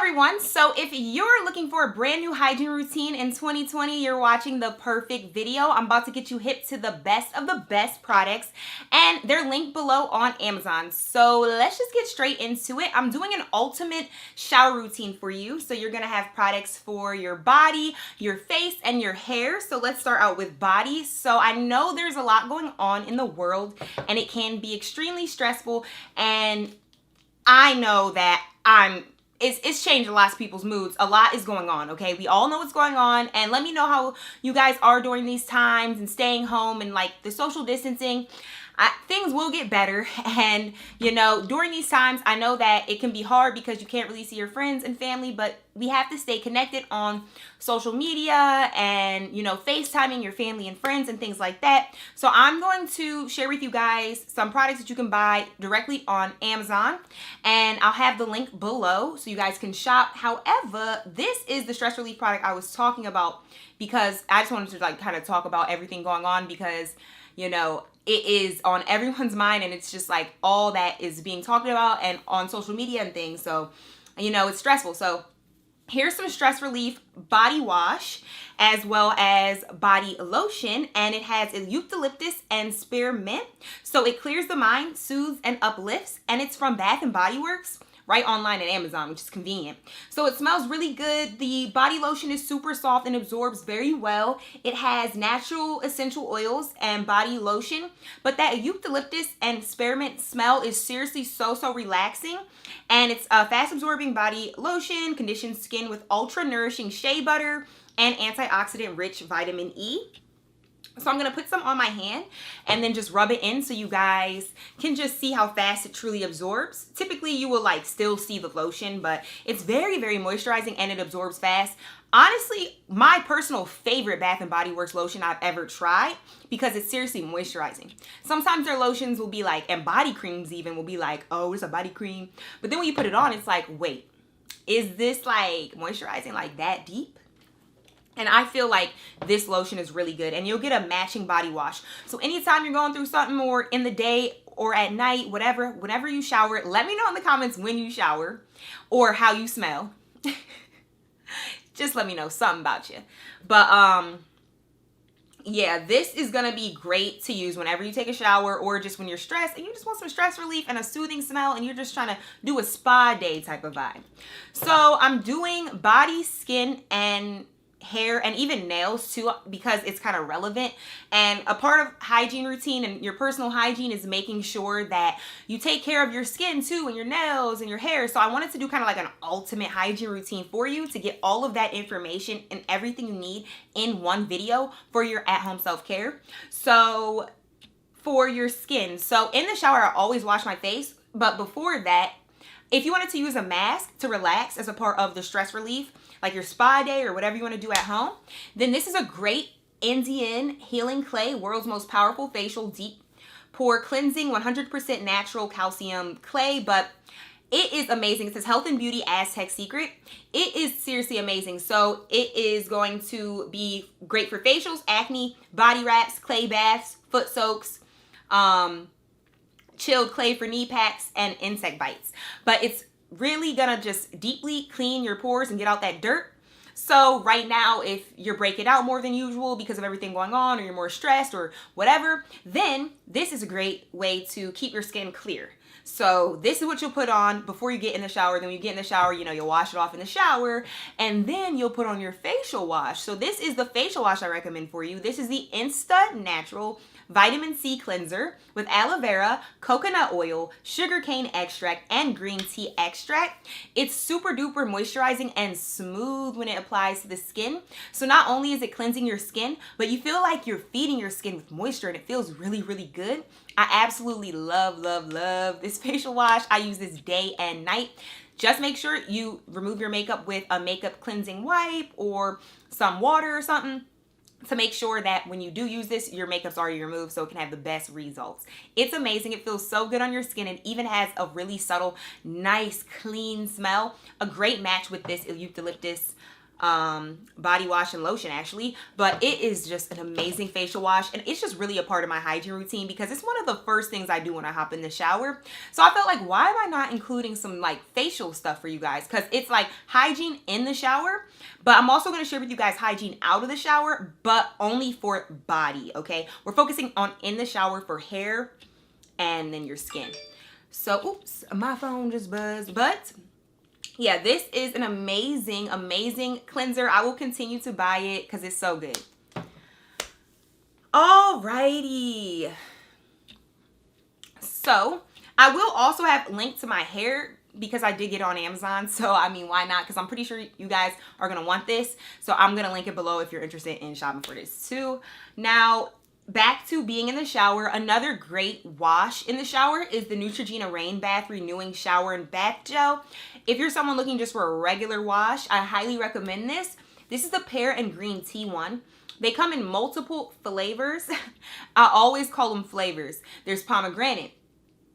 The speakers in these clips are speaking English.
everyone. So if you're looking for a brand new hygiene routine in 2020, you're watching the perfect video. I'm about to get you hip to the best of the best products, and they're linked below on Amazon. So let's just get straight into it. I'm doing an ultimate shower routine for you. So you're gonna have products for your body, your face, and your hair. So let's start out with body. So I know there's a lot going on in the world, and it can be extremely stressful, and I know that it's changed a lot of people's moods. A lot is going on, okay? We all know what's going on, and let me know how you guys are during these times and staying home and like the social distancing. Things will get better, and you know, during these times, I know that it can be hard because you can't really see your friends and family, but we have to stay connected on social media and, you know, FaceTiming your family and friends and things like that. So I'm going to share with you guys some products that you can buy directly on Amazon, and I'll have the link below so you guys can shop. However, this is the stress relief product I was talking about because I just wanted to like kind of talk about everything going on because, you know, it is on everyone's mind, and it's just like all that is being talked about and on social media and things. So, you know, it's stressful. So here's some stress relief body wash as well as body lotion, and it has eucalyptus and spearmint. So it clears the mind, soothes, and uplifts, and it's from Bath and Body Works. Right online at Amazon, which is convenient. So it smells really good. The body lotion is super soft and absorbs very well. It has natural essential oils and body lotion, but that eucalyptus and spearmint smell is seriously so relaxing. And it's a fast absorbing body lotion, conditions skin with ultra nourishing shea butter and antioxidant rich vitamin E. So I'm going to put some on my hand and then just rub it in so you guys can just see how fast it truly absorbs. Typically you will like still see the lotion, but it's very moisturizing and it absorbs fast. Honestly, my personal favorite Bath and Body Works lotion I've ever tried because it's seriously moisturizing. Sometimes their lotions will be like, and body creams even will be like, oh, it's a body cream. But then when you put it on, it's like, wait, is this like moisturizing like that deep? And I feel like this lotion is really good, and you'll get a matching body wash. So anytime you're going through something, or in the day or at night, whenever you shower, let me know in the comments when you shower or how you smell. Just let me know something about you. But yeah, this is gonna be great to use whenever you take a shower or just when you're stressed and you just want some stress relief and a soothing smell and you're just trying to do a spa day type of vibe. So I'm doing body, skin, and hair, and even nails too, because it's kind of relevant. And a part of hygiene routine and your personal hygiene is making sure that you take care of your skin too, and your nails and your hair. So I wanted to do kind of like an ultimate hygiene routine for you to get all of that information and everything you need in one video for your at-home self-care. So for your skin, so in the shower I always wash my face, but before that, if you wanted to use a mask to relax as a part of the stress relief, like your spa day or whatever you want to do at home, then this is a great Indian Healing Clay, world's most powerful facial deep pore cleansing 100% natural calcium clay. But it is amazing. It says Health and Beauty Aztec Secret. It is seriously amazing. So it is going to be great for facials, acne, body wraps, clay baths, foot soaks, chilled clay for knee packs, and insect bites. But it's really gonna just deeply clean your pores and get out that dirt. So right now, if you're breaking out more than usual because of everything going on, or you're more stressed or whatever, then this is a great way to keep your skin clear. So this is what you'll put on before you get in the shower. Then when you get in the shower, you know, you'll wash it off in the shower, and then you'll put on your facial wash. So this is the facial wash I recommend for you. This is the Insta Natural Vitamin C Cleanser with aloe vera, coconut oil, sugarcane extract, and green tea extract. It's super duper moisturizing and smooth when it applies to the skin. So not only is it cleansing your skin, but you feel like you're feeding your skin with moisture, and it feels really good. I absolutely love this facial wash. I use this day and night. Just make sure you remove your makeup with a makeup cleansing wipe or some water or something, to make sure that when you do use this, your makeup's already removed so it can have the best results. It's amazing. It feels so good on your skin, and even has a really subtle, nice, clean smell. A great match with this eucalyptus body wash and lotion actually, but it is just an amazing facial wash, and it's just really a part of my hygiene routine because it's one of the first things I do when I hop in the shower. So I felt like, why am I not including some like facial stuff for you guys? Because it's like hygiene in the shower, but I'm also going to share with you guys hygiene out of the shower, but only for body. Okay, we're focusing on in the shower for hair and then your skin. So, oops, my phone just buzzed. But yeah, this is an amazing, amazing cleanser. I will continue to buy it because it's so good. Alrighty. So, I will also have linked to my hair because I did get it on Amazon. So, I mean, why not? Because I'm pretty sure you guys are going to want this. So, I'm going to link it below if you're interested in shopping for this too. Now, back to being in the shower. Another great wash in the shower is the Neutrogena Rain Bath Renewing Shower and Bath Gel. If you're someone looking just for a regular wash, I highly recommend this. This is the pear and green tea one. They come in multiple flavors. I always call them flavors. There's pomegranate.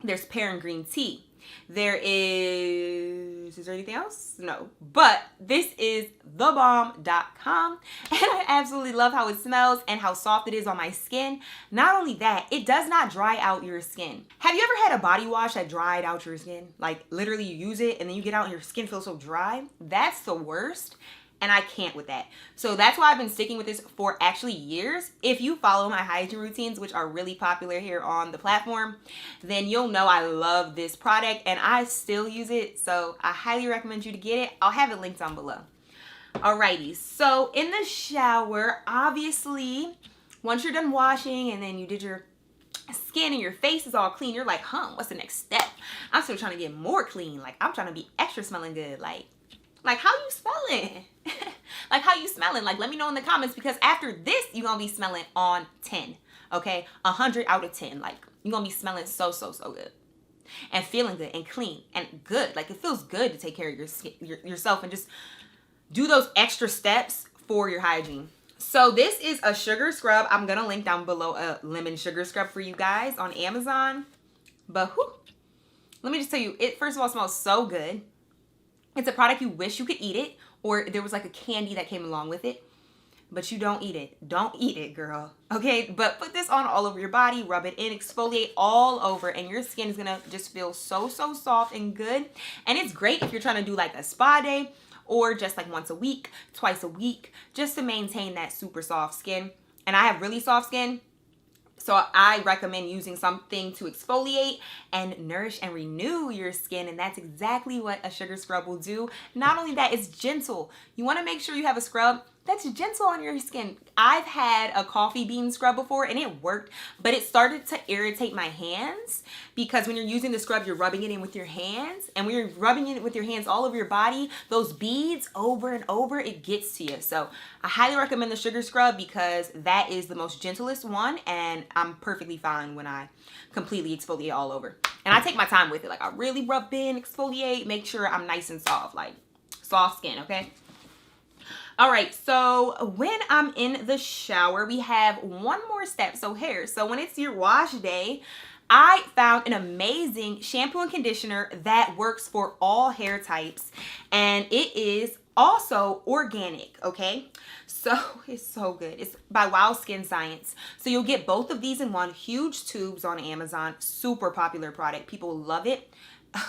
There's pear and green tea. There is there anything else? No, but this is thebomb.com, and I absolutely love how it smells and how soft it is on my skin. Not only that, it does not dry out your skin. Have you ever had a body wash that dried out your skin? Like literally you use it and then you get out and your skin feels so dry? That's the worst. And I can't with that. So that's why I've been sticking with this for actually years. If you follow my hygiene routines, which are really popular here on the platform, then you'll know I love this product and I still use it. So I highly recommend you to get it. I'll have it linked down below. Alrighty, so in the shower, obviously, once you're done washing and then you did your skin and your face is all clean, you're like, what's the next step? I'm still trying to get more clean. Like, I'm trying to be extra smelling good. Like how you smelling? Like how you smelling? Like let me know in the comments, because after this you're gonna be smelling on 10. Okay, 100 out of 10. Like you're gonna be smelling so good and feeling good and clean and good. Like it feels good to take care of your skin, yourself, and just do those extra steps for your hygiene. So this is a sugar scrub. I'm gonna link down below a lemon sugar scrub for you guys on Amazon. But let me just tell you, it first of all smells so good. It's a product you wish you could eat it, or there was like a candy that came along with it, but you don't eat it. Don't eat it, girl. Okay, but put this on all over your body, rub it in, exfoliate all over, and your skin is gonna just feel so soft and good. And it's great if you're trying to do like a spa day or just like once a week, twice a week, just to maintain that super soft skin. And I have really soft skin, so I recommend using something to exfoliate and nourish and renew your skin. And that's exactly what a sugar scrub will do. Not only that, it's gentle. You want to make sure you have a scrub that's gentle on your skin. I've had a coffee bean scrub before and it worked, but it started to irritate my hands, because when you're using the scrub, you're rubbing it in with your hands, and when you're rubbing it with your hands all over your body, those beads over and over, it gets to you. So I highly recommend the sugar scrub because that is the most gentlest one, and I'm perfectly fine when I completely exfoliate all over. And I take my time with it. Like I really rub in, exfoliate, make sure I'm nice and soft, like soft skin, okay? All right, so when I'm in the shower, we have one more step. So hair. So when it's your wash day, I found an amazing shampoo and conditioner that works for all hair types, and it is also organic, okay? So it's so good. It's by Wild Skin Science. So you'll get both of these in one, huge tubes on Amazon. Super popular product. People love it.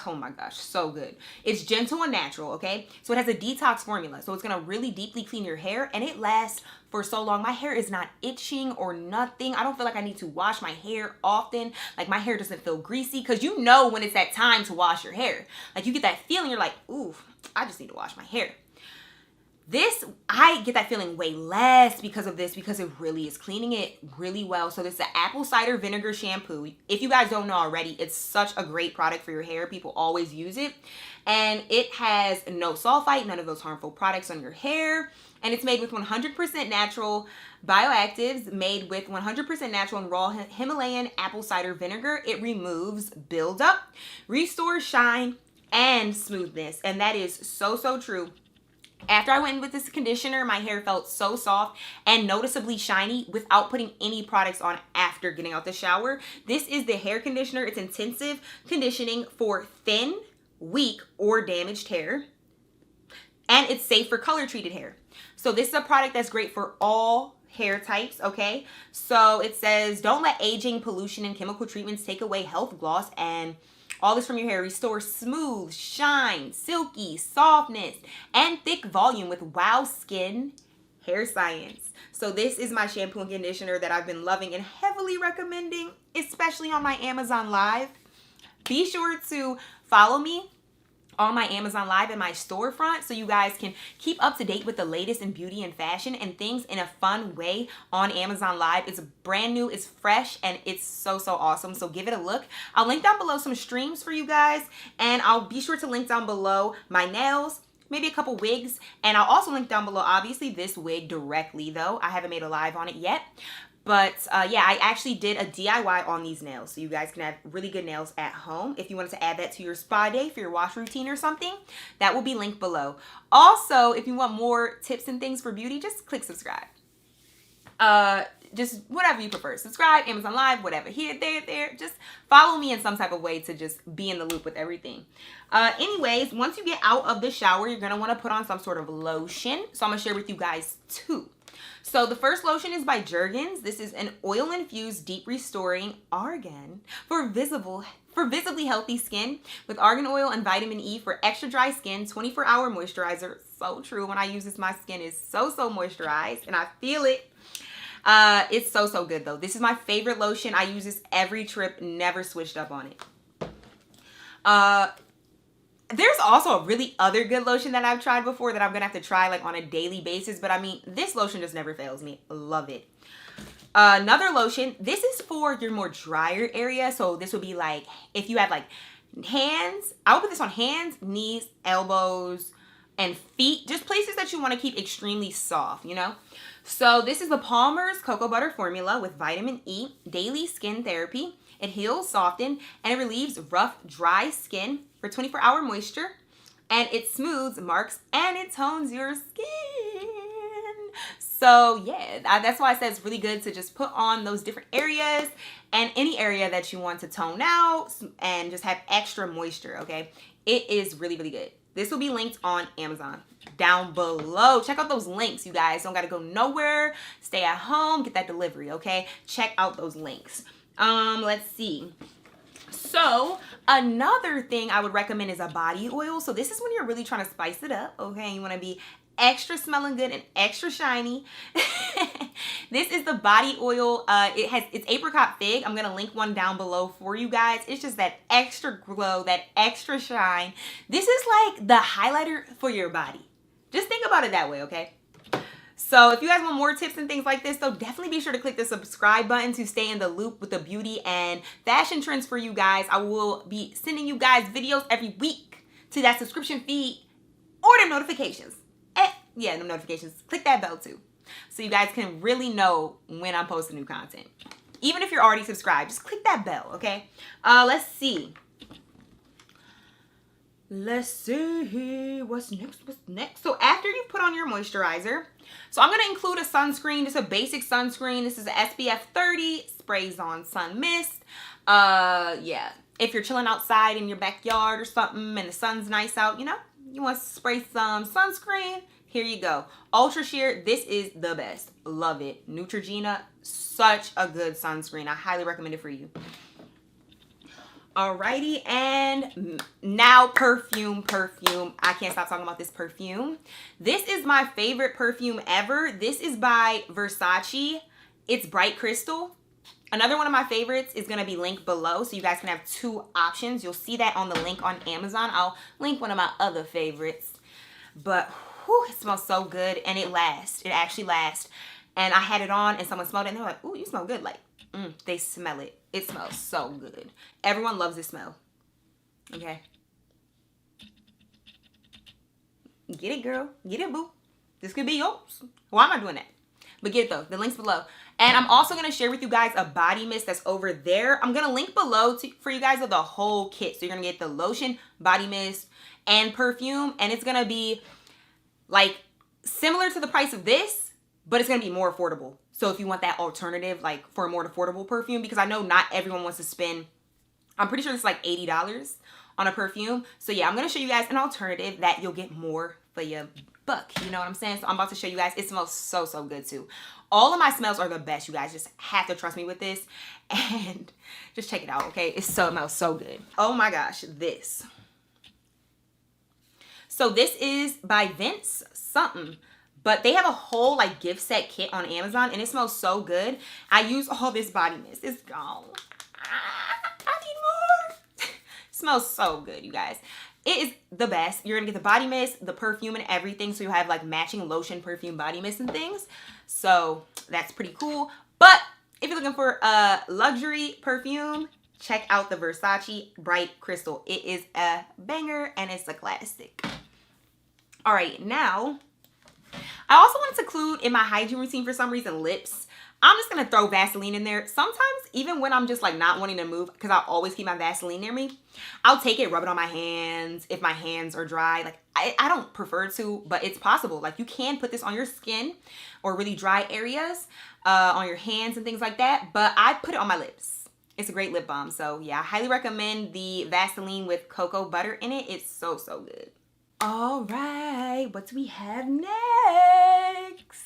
Oh my gosh, so good. It's gentle and natural, okay? So it has a detox formula. So it's gonna really deeply clean your hair, and it lasts for so long. My hair is not itching or nothing. I don't feel like I need to wash my hair often. Like my hair doesn't feel greasy, because you know when it's that time to wash your hair. Like you get that feeling, you're like, ooh, I just need to wash my hair. This, I get that feeling way less because of this, because it really is cleaning it really well. So this is an apple cider vinegar shampoo. If you guys don't know already, it's such a great product for your hair. People always use it. And it has no sulfite, none of those harmful products on your hair. And it's made with 100% natural bioactives, made with 100% natural and raw Himalayan apple cider vinegar. It removes buildup, restores shine, and smoothness. And that is so true. After I went in with this conditioner, my hair felt so soft and noticeably shiny without putting any products on after getting out the shower. This is the hair conditioner. It's intensive conditioning for thin, weak, or damaged hair. and it's safe for color treated hair. So this is a product that's great for all hair types, okay? So it says, don't let aging, pollution, and chemical treatments take away health, gloss, and all this from your hair. Restore smooth, shine, silky, softness, and thick volume with Wow Skin Hair Science. So this is my shampoo and conditioner that I've been loving and heavily recommending, especially on my Amazon Live. Be sure to follow me on my Amazon Live and my storefront so you guys can keep up to date with the latest in beauty and fashion and things in a fun way on Amazon Live. It's brand new, it's fresh, and it's so awesome. So give it a look. I'll link down below some streams for you guys, and I'll be sure to link down below my nails, maybe a couple wigs, and I'll also link down below obviously this wig directly, though I haven't made a live on it yet. But yeah, I actually did a DIY on these nails, so you guys can have really good nails at home. If you wanted to add that to your spa day for your wash routine or something, that will be linked below. Also, if you want more tips and things for beauty, just click subscribe. Just whatever you prefer. Subscribe, Amazon Live, whatever. Here, there. Just follow me in some type of way to just be in the loop with everything. Anyways, once you get out of the shower, you're going to want to put on some sort of lotion. So I'm going to share with you guys two. So the first lotion is by Jergens. This is an oil-infused deep restoring argan for visibly healthy skin with argan oil and vitamin E for extra dry skin, 24-hour moisturizer. So true. When I use this, my skin is so moisturized and I feel it. It's so good though. This is my favorite lotion. I use this every trip, never switched up on it. There's also a really other good lotion that I've tried before that I'm gonna have to try like on a daily basis, but I mean, this lotion just never fails me. Love it. Another lotion, this is for your more drier area. So this would be like, if you have like hands, I would put this on hands, knees, elbows, and feet, just places that you wanna keep extremely soft, you know? So this is the Palmer's Cocoa Butter Formula with vitamin E, daily skin therapy. It heals, softens, and it relieves rough, dry skin for 24-hour moisture. And it smooths, marks, and it tones your skin. So yeah, that's why I said it's really good to just put on those different areas and any area that you want to tone out and just have extra moisture, okay? It is really good. This will be linked on Amazon down below. Check out those links, you guys. Don't gotta go nowhere. Stay at home, get that delivery, okay? Check out those links. Let's see. So another thing I would recommend is a body oil. So this is when you're really trying to spice it up, okay? You want to be extra smelling good and extra shiny. This is the body oil. It's apricot fig. I'm gonna link one down below for you guys. It's just that extra glow, that extra shine. This is like the highlighter for your body. Just think about it that way, okay? So if you guys want more tips and things like this, though, definitely be sure to click the subscribe button to stay in the loop with the beauty and fashion trends for you guys. I will be sending you guys videos every week to that subscription feed or the notifications. Yeah, the notifications. Click that bell too, so you guys can really know when I'm posting new content. Even if you're already subscribed, just click that bell, okay? Let's see. What's next? So after you put on your moisturizer, so I'm going to include a sunscreen, just a basic sunscreen. This is a SPF 30, sprays on sun mist. Yeah, if you're chilling outside in your backyard or something and the sun's nice out, you know, you want to spray some sunscreen, here you go. Ultra Sheer, this is the best. Love it. Neutrogena, such a good sunscreen. I highly recommend it for you. Alrighty, and now perfume. I can't stop talking about this perfume. This is my favorite perfume ever. This is by Versace. It's Bright Crystal. Another one of my favorites is going to be linked below, so you guys can have two options. You'll see that on the link on Amazon. I'll link one of my other favorites. But whew, it smells so good, and it lasts. It actually lasts. And I had it on, and someone smelled it, and they were like, ooh, you smell good. Like, they smell it. It smells so good. Everyone loves this smell. Okay. Get it, girl. Get it, boo. This could be yours. Why am I doing that? But get it, though. The link's below. And I'm also going to share with you guys a body mist that's over there. I'm going to link below for you guys of the whole kit. So you're going to get the lotion, body mist, and perfume. And it's going to be like similar to the price of this, but it's going to be more affordable. So if you want that alternative, like for a more affordable perfume, because I know not everyone wants to spend, I'm pretty sure it's like $80 on a perfume. So yeah, I'm gonna show you guys an alternative that you'll get more for your buck. You know what I'm saying? So I'm about to show you guys. It smells so, so good too. All of my smells are the best, you guys. Just have to trust me with this. And just check it out, okay? It smells so good. Oh my gosh, this. So this is by Vince something. But they have a whole like gift set kit on Amazon and it smells so good. I use all this body mist. It's gone. I need more. Smells so good, you guys. It is the best. You're gonna get the body mist, the perfume, and everything. So you have like matching lotion, perfume, body mist, and things. So that's pretty cool. But if you're looking for a luxury perfume, check out the Versace Bright Crystal. It is a banger and it's a classic. All right, now I also wanted to include in my hygiene routine for some reason lips. I'm just going to throw Vaseline in there. Sometimes even when I'm just like not wanting to move, because I always keep my Vaseline near me, I'll take it, rub it on my hands if my hands are dry. Like I don't prefer to, but it's possible. Like you can put this on your skin or really dry areas, on your hands and things like that. But I put it on my lips. It's a great lip balm. So yeah, I highly recommend the Vaseline with cocoa butter in it. It's so, so good. All right, what do we have next?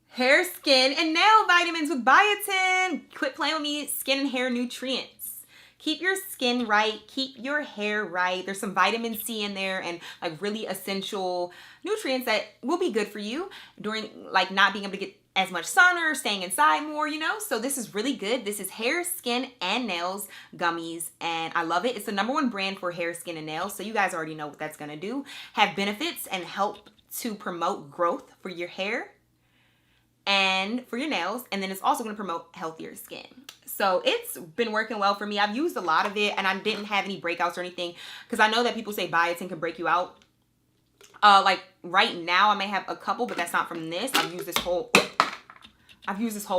Hair, skin, and nail vitamins with biotin. Quit playing with me, skin and hair nutrients. Keep your skin right, keep your hair right. There's some vitamin C in there and like really essential nutrients that will be good for you during like not being able to get as much sun or staying inside more, you know? So this is really good. This is hair, skin, and nails gummies, and I love it. It's the #1 brand for hair, skin, and nails, so you guys already know what that's gonna do. Have benefits and help to promote growth for your hair and for your nails, and then it's also gonna promote healthier skin. So it's been working well for me. I've used a lot of it, and I didn't have any breakouts or anything, because I know that people say biotin can break you out. Like right now, I may have a couple, but that's not from this. I've used this whole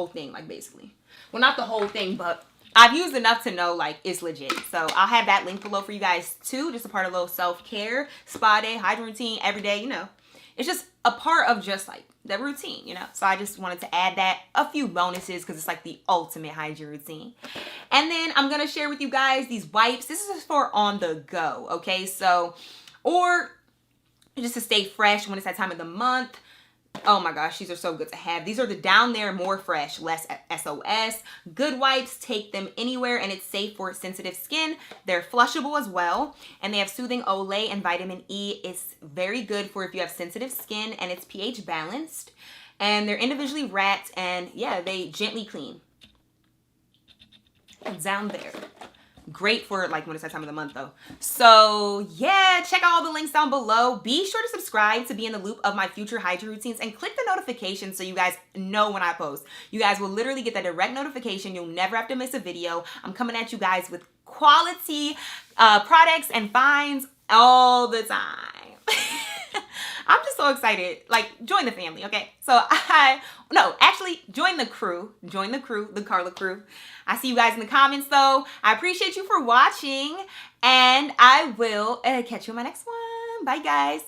thing, like basically. Well, not the whole thing, but I've used enough to know like it's legit. So I'll have that link below for you guys too. Just a part of a little self-care, spa day, hygiene routine every day, you know. It's just a part of just like the routine, you know. So I just wanted to add that, a few bonuses, because it's like the ultimate hygiene routine. And then I'm gonna share with you guys these wipes. This is for on the go, okay? So, or just to stay fresh when it's that time of the month. Oh my gosh, these are so good to have. These are the Down There More Fresh, Less SOS. Good wipes, take them anywhere, and it's safe for sensitive skin. They're flushable as well, and they have soothing Olay and vitamin E. It's very good for if you have sensitive skin, and it's pH balanced. And they're individually wrapped, and yeah, they gently clean. Down There. Great for like when it's that time of the month though. So yeah, check out all the links down below. Be sure to subscribe to be in the loop of my future hygiene routines and click the notification so you guys know when I post. You guys will literally get that direct notification. You'll never have to miss a video. I'm coming at you guys with quality products and finds all the time. I'm just so excited. Like, join the family, okay? So actually, join the crew. Join the crew, the Carla crew. I see you guys in the comments, though. I appreciate you for watching, and I will catch you in my next one. Bye, guys.